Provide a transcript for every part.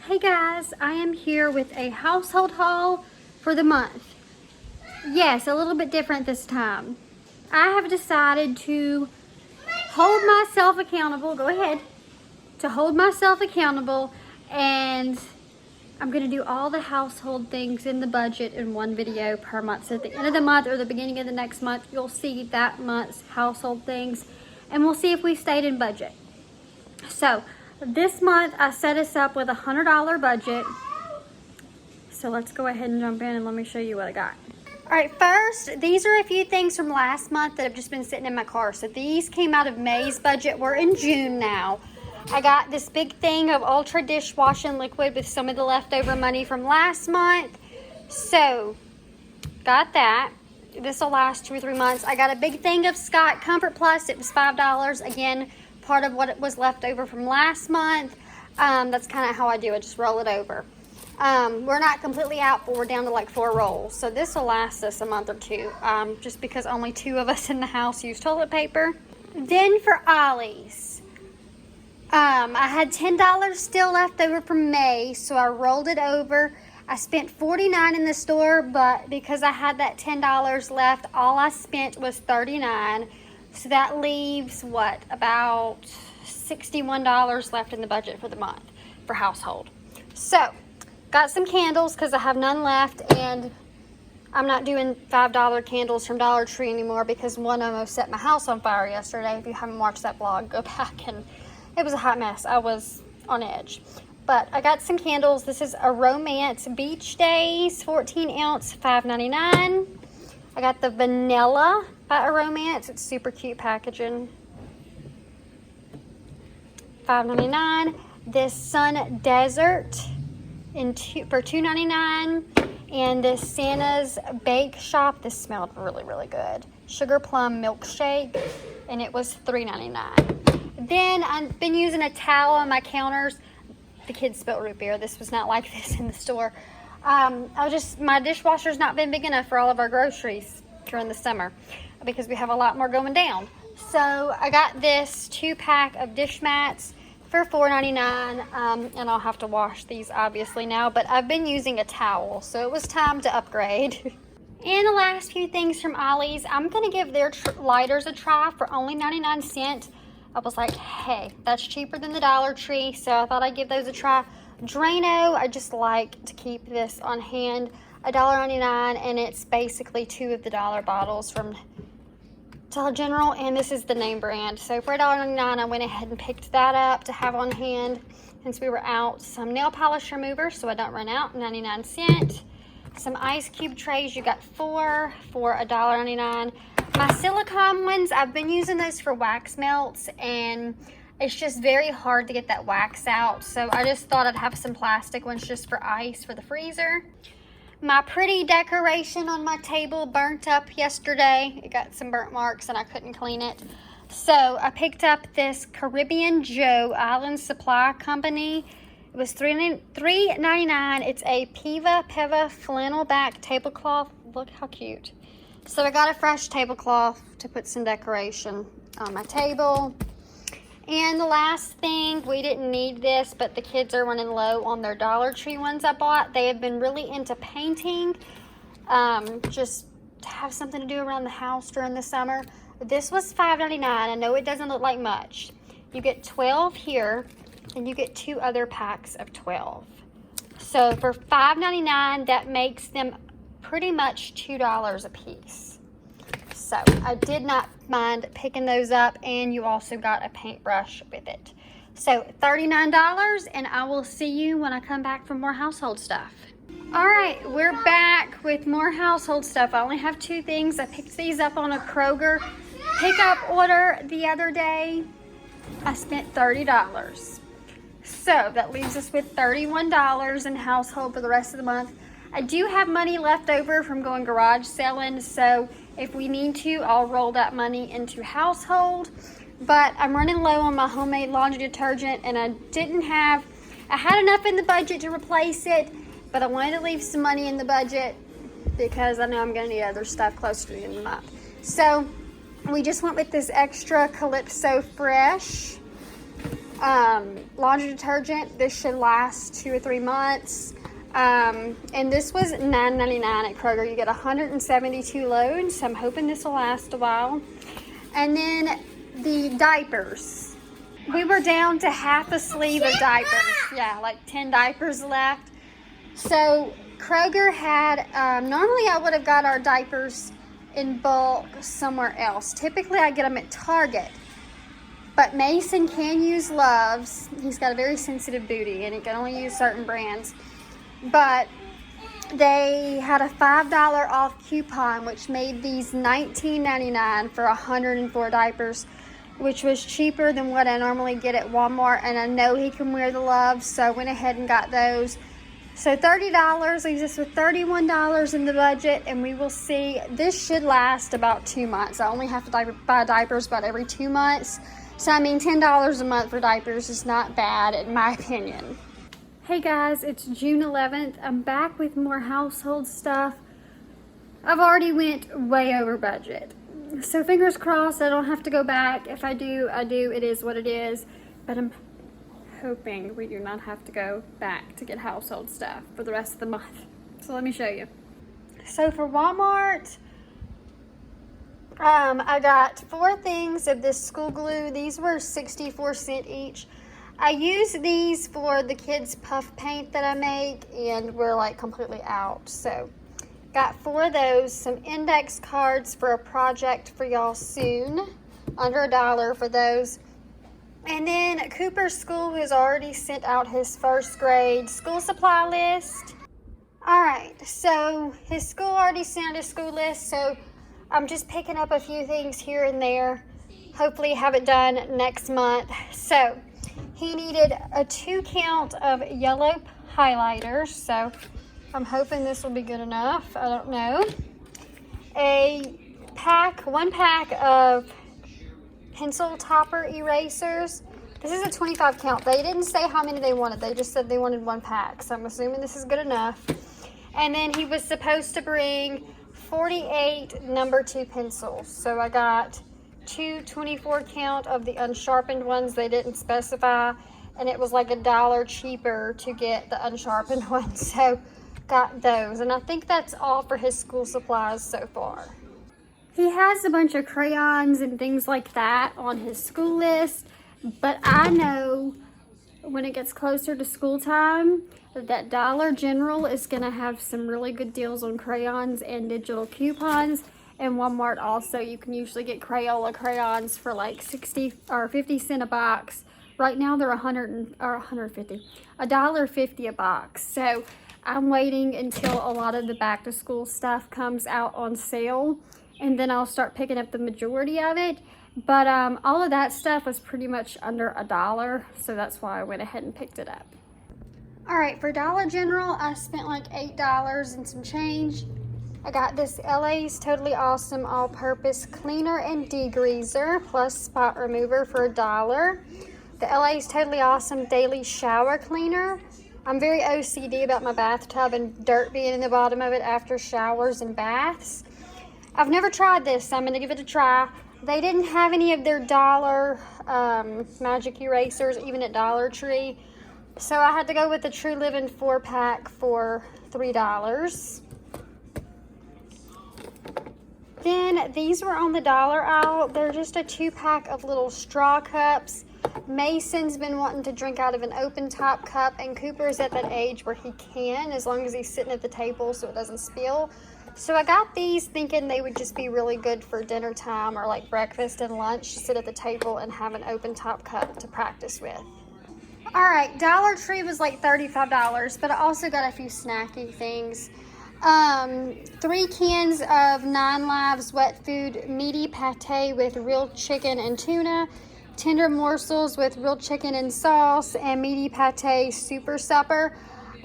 Hey guys, I am here with a household haul for the month. Yes, a little bit different this time. I have decided to hold myself accountable, go ahead, to hold myself accountable, and I'm gonna do all the household things in the budget in one video per month. So at the end of the month or the beginning of the next month, you'll see that month's household things, and we'll see if we stayed in budget. So this month I set us up with a $100 budget. So let's go ahead and jump in and let me show you what I got. All right, first, these are a few things from last month that have just been sitting in my car. So these came out of May's budget. We're in June now. I got this big thing of Ultra dishwashing liquid with some of the leftover money from last month. So got that. This will last 2 or 3 months. I got a big thing of Scott Comfort Plus. It was $5. Again, part of what was left over from last month. That's kind of how I do it, just roll it over. We're not completely out, but we're down to like 4 rolls. So this will last us a month or 2, just because only 2 of us in the house use toilet paper. Then for Ollie's, I had $10 still left over from May, so I rolled it over. I spent $49 in the store, but because I had that $10 left, all I spent was $39. So that leaves, what, about $61 left in the budget for the month for household. So, got some candles because I have none left, and I'm not doing $5 candles from Dollar Tree anymore because one almost set my house on fire yesterday. If you haven't watched that vlog, go back, and it was a hot mess. I was on edge. But I got some candles. This is a Romance Beach Days, 14 ounce, $5.99. I got the Vanilla by a Romance. It's super cute packaging. $5.99. This Sun Desert for $2.99. And this Santa's Bake Shop. This smelled really, really good. Sugar Plum Milkshake, and it was $3.99. Then I've been using a towel on my counters. The kids spilled root beer. This was not like this in the store. My dishwasher's not been big enough for all of our groceries during the summer because we have a lot more going down. So I got this 2-pack of dish mats for $4.99, and I'll have to wash these obviously now, but I've been using a towel, so it was time to upgrade. And the last few things from Ollie's, I'm gonna give their lighters a try for only 99 cents. I was like, hey, that's cheaper than the Dollar Tree, so I thought I'd give those a try. Drano, I just like to keep this on hand, $1.99, and it's basically 2 of the dollar bottles from Dollar General, and this is the name brand. So for $1.99, I went ahead and picked that up to have on hand since we were out. Some nail polish remover so I don't run out, 99 cents. Some ice cube trays, you got 4 for $1.99. My silicone ones, I've been using those for wax melts, and it's just very hard to get that wax out. So I just thought I'd have some plastic ones just for ice for the freezer. My pretty decoration on my table burnt up yesterday. It got some burnt marks and I couldn't clean it. So I picked up this Caribbean Joe Island Supply Company. It was $3.99. It's a Peva flannel back tablecloth. Look how cute. So I got a fresh tablecloth to put some decoration on my table. And the last thing, we didn't need this, but the kids are running low on their Dollar Tree ones I bought. They have been really into painting, just to have something to do around the house during the summer. This was $5.99. I know it doesn't look like much. You get 12 here, and you get 2 other packs of 12. So for $5.99, that makes them pretty much $2 a piece. So I did not mind picking those up, and you also got a paintbrush with it. So $39, and I will see you when I come back for more household stuff. All right, we're back with more household stuff. I only have 2 things. I picked these up on a Kroger pickup order the other day. I spent $30. So that leaves us with $31 in household for the rest of the month. I do have money left over from going garage selling, so if we need to, I'll roll that money into household. But I'm running low on my homemade laundry detergent, and I had enough in the budget to replace it, but I wanted to leave some money in the budget because I know I'm going to need other stuff closer to the end of the month. So we just went with this extra Calypso Fresh laundry detergent. This should last 2 or 3 months. And this was $9.99 at Kroger. You get 172 loads, so I'm hoping this will last a while. And then the diapers. We were down to half a sleeve of diapers. Yeah, like 10 diapers left. So Kroger had, normally I would have got our diapers in bulk somewhere else. Typically I get them at Target. But Mason can use Love's. He's got a very sensitive booty and he can only use certain brands. But they had a $5 off coupon, which made these $19.99 for 104 diapers, which was cheaper than what I normally get at Walmart. And I know he can wear the Love's, so I went ahead and got those. So $30 leaves us with $31 in the budget, and we will see. This should last about 2 months. I only have to buy diapers about every 2 months. So I mean, $10 a month for diapers is not bad in my opinion. Hey guys, it's June 11th. I'm back with more household stuff. I've already went way over budget. So fingers crossed I don't have to go back. If I do, I do. It is what it is. But I'm hoping we do not have to go back to get household stuff for the rest of the month. So let me show you. So for Walmart, I got 4 things of this school glue. These were 64 cents each. I use these for the kids' puff paint that I make, and we're like completely out. So got 4 of those, some index cards for a project for y'all soon, under $1 for those. And then Cooper's school has already sent out his first grade school supply list. All right, so his school already sent out his school list, so I'm just picking up a few things here and there. Hopefully have it done next month. So he needed a 2 count of yellow highlighters, so I'm hoping this will be good enough. I don't know. One pack of pencil topper erasers. This is a 25 count. They didn't say how many they wanted. They just said they wanted 1 pack. So I'm assuming this is good enough. And then he was supposed to bring 48 number 2 pencils. So I got 2 24 count of the unsharpened ones. They didn't specify. And it was like $1 cheaper to get the unsharpened ones. So got those. And I think that's all for his school supplies so far. He has a bunch of crayons and things like that on his school list, but I know when it gets closer to school time that Dollar General is going to have some really good deals on crayons and digital coupons, and Walmart also. You can usually get Crayola crayons for like 60 or 50 cents a box. Right now they're $150 a box. So I'm waiting until a lot of the back to school stuff comes out on sale, and then I'll start picking up the majority of it. But all of that stuff was pretty much under $1, so that's why I went ahead and picked it up. All right, for Dollar General, I spent like $8 and some change. I got this LA's Totally Awesome All-Purpose Cleaner and Degreaser plus Spot Remover for $1. The LA's Totally Awesome Daily Shower Cleaner. I'm very OCD about my bathtub and dirt being in the bottom of it after showers and baths. I've never tried this, so I'm going to give it a try. They didn't have any of their dollar magic erasers, even at Dollar Tree. So I had to go with the True Living 4-pack for $3. Then these were on the dollar aisle. They're just a 2-pack of little straw cups. Mason's been wanting to drink out of an open top cup, and Cooper's at that age where he can, as long as he's sitting at the table so it doesn't spill. So I got these thinking they would just be really good for dinner time or like breakfast and lunch, to sit at the table and have an open top cup to practice with. All right, Dollar Tree was like $35, but I also got a few snacky things. 3 cans of 9 Lives Wet Food Meaty Pate with real chicken and tuna, tender morsels with real chicken and sauce, and Meaty Pate Super Supper.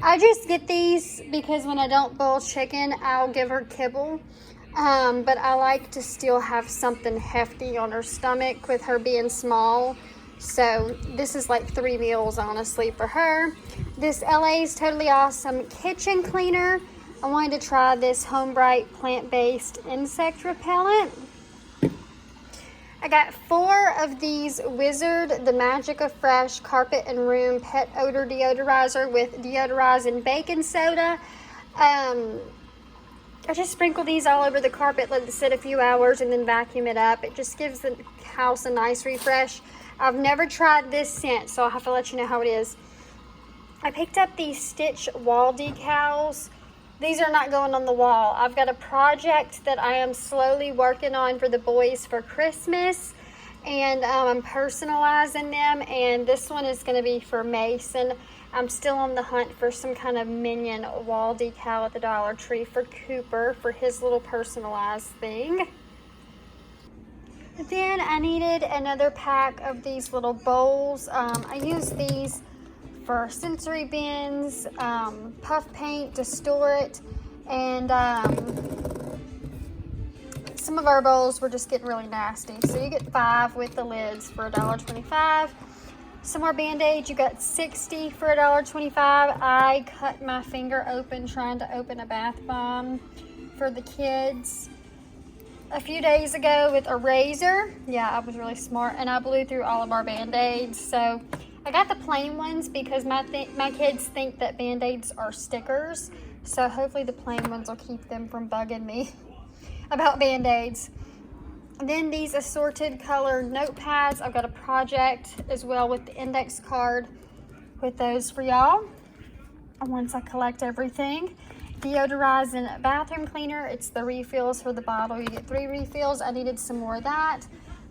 I just get these because when I don't boil chicken, I'll give her kibble. But I like to still have something hefty on her stomach with her being small. So this is like 3 meals, honestly, for her. This LA's Totally Awesome Kitchen Cleaner. I wanted to try this Home Bright plant-based insect repellent. I got 4 of these Wizard, the Magic of Fresh Carpet and Room Pet Odor Deodorizer with deodorizing baking soda. I just sprinkle these all over the carpet, let it sit a few hours, and then vacuum it up. It just gives the house a nice refresh. I've never tried this scent, so I'll have to let you know how it is. I picked up these Stitch wall decals. These are not going on the wall. I've got a project that I am slowly working on for the boys for Christmas, and I'm personalizing them, and this one is going to be for Mason. I'm still on the hunt for some kind of Minion wall decal at the Dollar Tree for Cooper for his little personalized thing. Then I needed another pack of these little bowls. I use these for sensory bins, puff paint to store it, and some of our bowls were just getting really nasty. So you get 5 with the lids for $1.25. Some more Band-Aids, you got 60 for $1.25. I cut my finger open trying to open a bath bomb for the kids a few days ago with a razor. Yeah, I was really smart, and I blew through all of our Band-Aids. So I got the plain ones because my kids think that Band-Aids are stickers. So hopefully the plain ones will keep them from bugging me about Band-Aids. Then these assorted colored notepads. I've got a project as well with the index card with those for y'all once I collect everything. Deodorizing bathroom cleaner. It's the refills for the bottle. You get 3 refills. I needed some more of that.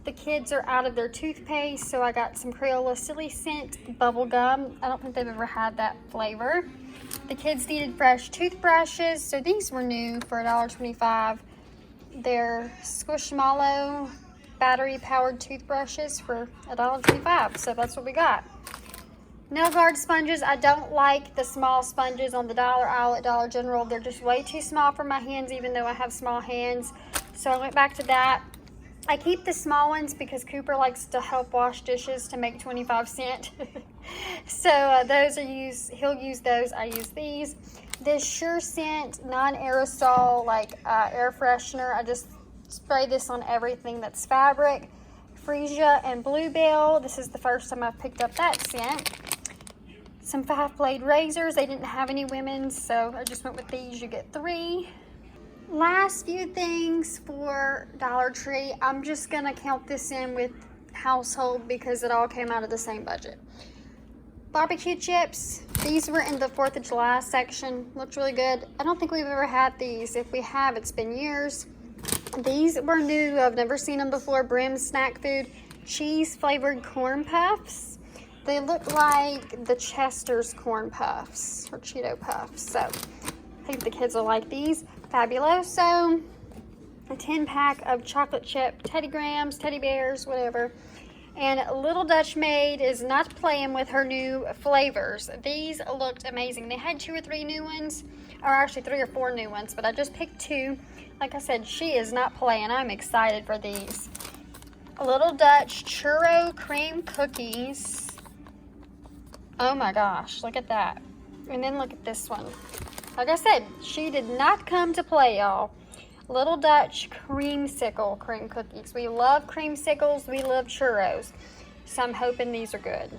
The kids are out of their toothpaste, so I got some Crayola Silly Scent bubble gum. I don't think they've ever had that flavor. The kids needed fresh toothbrushes, so these were new for $1.25. They're Squishmallow battery-powered toothbrushes for $1.25, so that's what we got. Nail guard sponges. I don't like the small sponges on the dollar aisle at Dollar General. They're just way too small for my hands, even though I have small hands. So I went back to that. I keep the small ones because Cooper likes to help wash dishes to make 25 cents. So those are used. He'll use those. I use these. This Sure Scent non-aerosol air freshener. I just spray this on everything that's fabric. Freesia and Bluebell. This is the first time I've picked up that scent. Some 5-blade razors. They didn't have any women's, so I just went with these. You get 3. Last few things for Dollar Tree. I'm just gonna count this in with household because it all came out of the same budget. Barbecue chips. These were in the 4th of July section. Looked really good. I don't think we've ever had these. If we have, it's been years. These were new. I've never seen them before. Brim Snack Food cheese flavored corn puffs. They look like the Chester's corn puffs or Cheeto puffs. So I think the kids will like these. Fabuloso. A 10-pack of chocolate chip Teddy Grahams, teddy bears, whatever. And Little Dutch Maid is not playing with her new flavors. These looked amazing. They had 2 or 3 new ones, or actually 3 or 4 new ones, but I just picked 2. Like I said, she is not playing. I'm excited for these. Little Dutch Churro Cream Cookies. Oh my gosh, look at that. And then look at this one. Like I said, she did not come to play, y'all. Little Dutch Creamsicle Cream Cookies. We love creamsicles. We love churros. So I'm hoping these are good.